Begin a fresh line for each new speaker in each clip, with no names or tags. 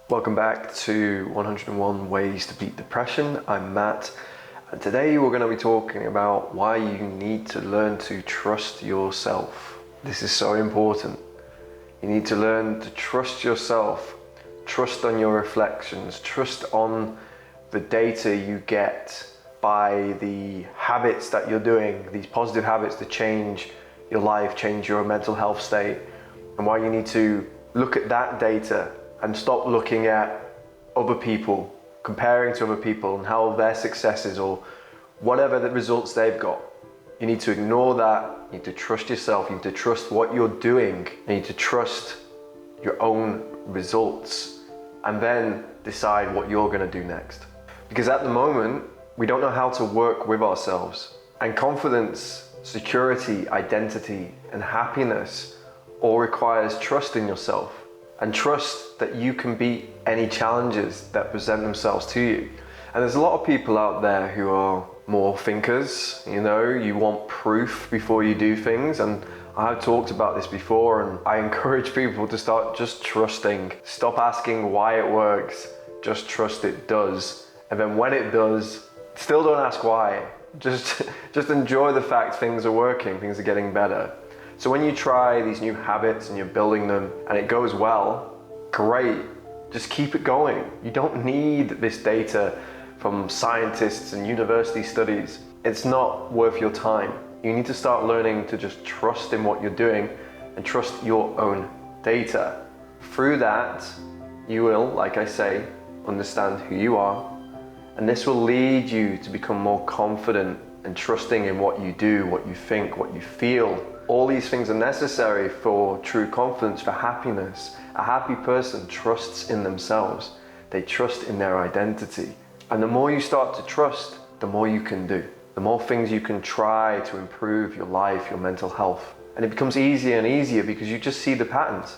Welcome back to 101 Ways to Beat Depression. I'm Matt, and today we're going to be talking about why you need to learn to trust yourself. This is so important. You need to learn to trust yourself, trust on your reflections, trust on the data you get by the habits that you're doing, these positive habits to change your life, change your mental health state, and why you need to look at that data and stop looking at other people, comparing to other people and how their successes or whatever the results they've got. You need to ignore that. You need to trust yourself. You need to trust what you're doing. You need to trust your own results and then decide what you're going to do next. Because at the moment, we don't know how to work with ourselves. And confidence, security, identity, and happiness all requires trust in yourself. And trust that you can beat any challenges that present themselves to you. And there's a lot of people out there who are more thinkers, you want proof before you do things. And I've talked about this before, and I encourage people to start just trusting. Stop asking why it works, just trust it does. And then when it does, still don't ask why. Just enjoy the fact things are working, things are getting better. So when you try these new habits and you're building them and it goes well, great, just keep it going. You don't need this data from scientists and university studies. It's not worth your time. You need to start learning to just trust in what you're doing and trust your own data. Through that, you will, like I say, understand who you are, and this will lead you to become more confident and trusting in what you do, what you think, what you feel. All these things are necessary for true confidence, for happiness. A happy person trusts in themselves. They trust in their identity. And the more you start to trust, the more you can do. The more things you can try to improve your life, your mental health. And it becomes easier and easier because you just see the patterns.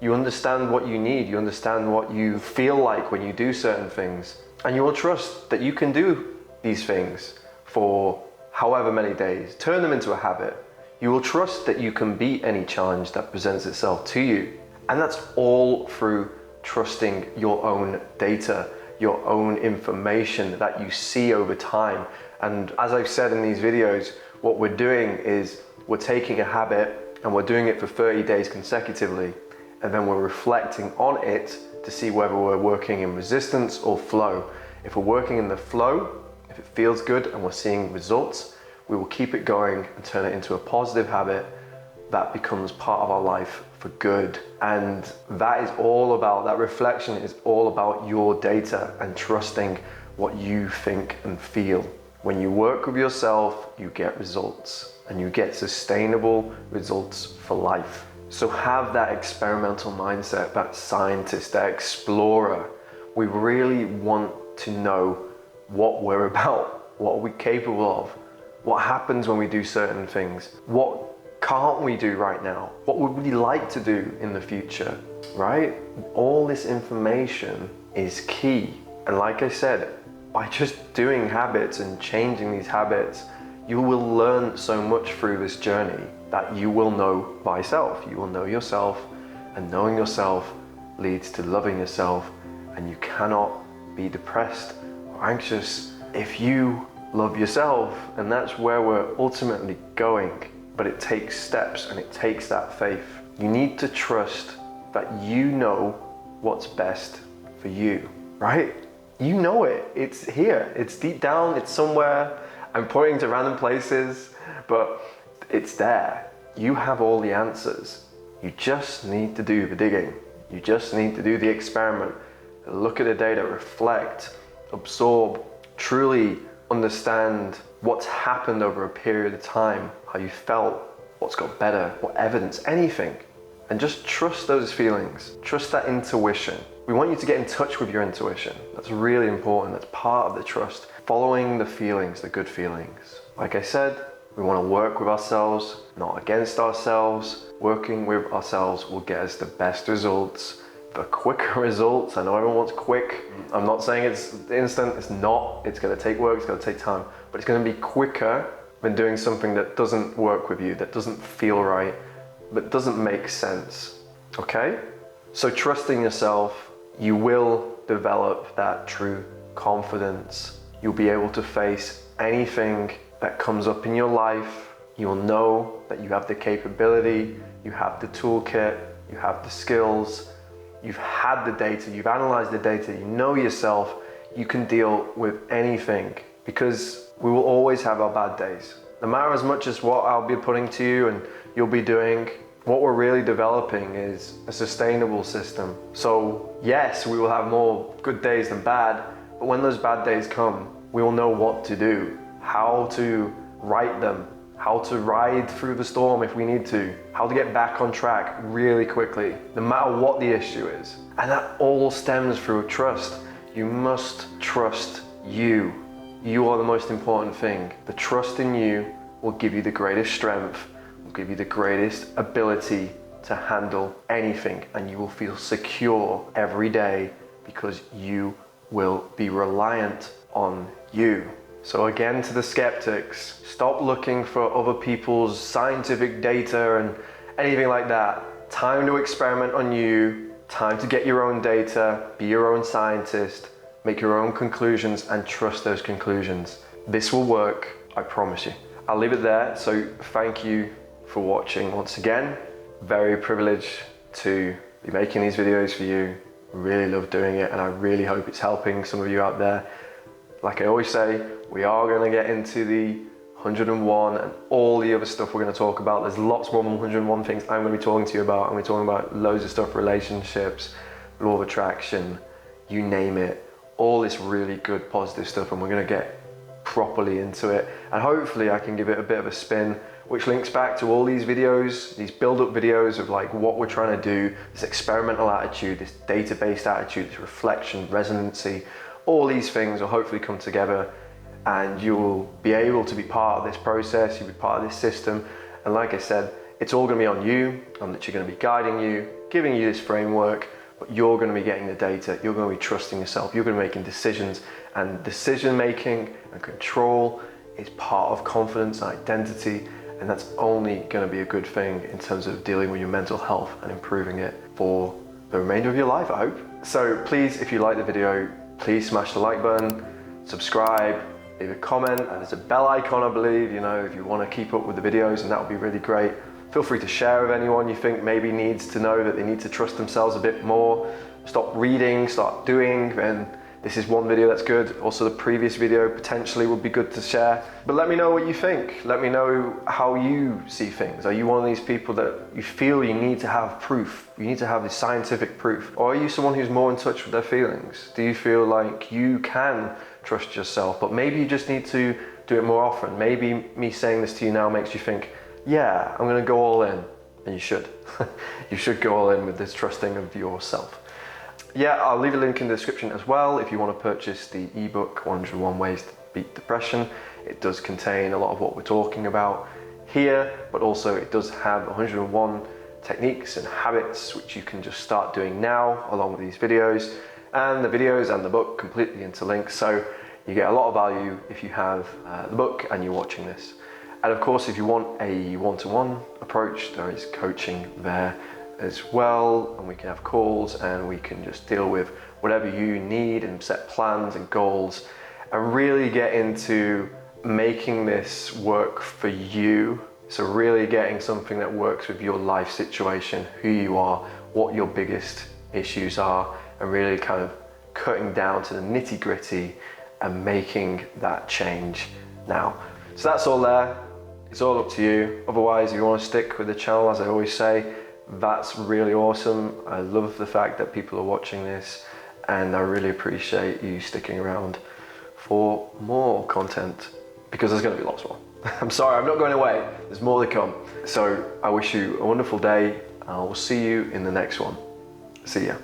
You understand what you need. You understand what you feel like when you do certain things. And you will trust that you can do these things for however many days. Turn them into a habit. You will trust that you can beat any challenge that presents itself to you. And that's all through trusting your own data, your own information that you see over time. And as I've said in these videos, what we're doing is we're taking a habit and we're doing it for 30 days consecutively. And then we're reflecting on it to see whether we're working in resistance or flow. If we're working in the flow, if it feels good and we're seeing results, we will keep it going and turn it into a positive habit that becomes part of our life for good. And that is all about, that reflection is all about your data and trusting what you think and feel. When you work with yourself, you get results and you get sustainable results for life. So have that experimental mindset, that scientist, that explorer. We really want to know what we're about, what are we capable of. What happens when we do certain things? What can't we do right now? What would we like to do in the future, right? All this information is key. And like I said, by just doing habits and changing these habits, you will learn so much through this journey that you will know thyself. You will know yourself, and knowing yourself leads to loving yourself, and you cannot be depressed or anxious if you love yourself. And that's where we're ultimately going. But it takes steps and it takes that faith. You need to trust that you know what's best for you, right? You know it. It's here. It's deep down. It's somewhere. I'm pointing to random places, but it's there. You have all the answers. You just need to do the digging. You just need to do the experiment. Look at the data, reflect, absorb, truly understand what's happened over a period of time, how you felt, what's got better, what evidence, anything. And just trust those feelings. Trust that intuition. We want you to get in touch with your intuition. That's really important. That's part of the trust. Following the feelings, the good feelings. Like I said, we want to work with ourselves, not against ourselves. Working with ourselves will get us the best results, the quicker results. I know everyone wants quick. I'm not saying it's instant. It's not. It's going to take work. It's going to take time. But it's going to be quicker than doing something that doesn't work with you, that doesn't feel right, that doesn't make sense. Okay? So trusting yourself, you will develop that true confidence. You'll be able to face anything that comes up in your life. You will know that you have the capability, you have the toolkit, you have the skills, you've had the data, you've analyzed the data, you know yourself, you can deal with anything, because we will always have our bad days. No matter as much as what I'll be putting to you and you'll be doing, what we're really developing is a sustainable system. So yes, we will have more good days than bad, but when those bad days come, we will know what to do, how to right them, how to ride through the storm if we need to, how to get back on track really quickly, no matter what the issue is. And that all stems through trust. You must trust you. You are the most important thing. The trust in you will give you the greatest strength, will give you the greatest ability to handle anything, and you will feel secure every day because you will be reliant on you. So again, to the skeptics, stop looking for other people's scientific data and anything like that. Time to experiment on you, time to get your own data, be your own scientist, make your own conclusions and trust those conclusions. This will work, I promise you. I'll leave it there. So thank you for watching once again. Very privileged to be making these videos for you. Really love doing it, and I really hope it's helping some of you out there. Like I always say, we are going to get into the 101 and all the other stuff we're going to talk about. There's lots more than 101 things I'm going to be talking to you about. I'm going to be talking about loads of stuff, relationships, law of attraction, you name it. All this really good positive stuff, and we're going to get properly into it. And hopefully I can give it a bit of a spin, which links back to all these videos, these build-up videos of like what we're trying to do, this experimental attitude, this data-based attitude, this reflection, resonancy. All these things will hopefully come together, and you will be able to be part of this process, you'll be part of this system. And like I said, it's all going to be on you. I'm literally going to be guiding you, giving you this framework, but you're going to be getting the data, you're going to be trusting yourself, you're going to be making decisions, and decision making and control is part of confidence and identity, and that's only going to be a good thing in terms of dealing with your mental health and improving it for the remainder of your life, I hope. So please, if you like the video, please smash the like button, subscribe, leave a comment, and there's a bell icon, I believe, you know, if you want to keep up with the videos, and that would be really great. Feel free to share with anyone you think maybe needs to know that they need to trust themselves a bit more. Stop reading, start doing, and this is one video that's good. Also the previous video potentially would be good to share. But let me know what you think. Let me know how you see things. Are you one of these people that you feel you need to have proof? You need to have this scientific proof? Or are you someone who's more in touch with their feelings? Do you feel like you can trust yourself, but maybe you just need to do it more often? Maybe me saying this to you now makes you think, yeah, I'm gonna go all in. And you should. You should go all in with this trusting of yourself. Yeah, I'll leave a link in the description as well if you want to purchase the ebook 101 Ways to Beat Depression. It does contain a lot of what we're talking about here, but also it does have 101 techniques and habits which you can just start doing now along with these videos, and the videos and the book completely interlinked, so you get a lot of value if you have the book and you're watching this. And of course, if you want a one-to-one approach, there is coaching there as well, and we can have calls and we can just deal with whatever you need and set plans and goals and really get into making this work for you. So really getting something that works with your life situation, who you are, what your biggest issues are, and really kind of cutting down to the nitty-gritty and making that change now. So that's all there. It's all up to you. Otherwise, if you want to stick with the channel, as I always say, that's really awesome. I love the fact that people are watching this, and I really appreciate you sticking around for more content, because there's going to be lots more. I'm sorry, I'm not going away. There's more to come. So I wish you a wonderful day. I will see you in the next one. See ya.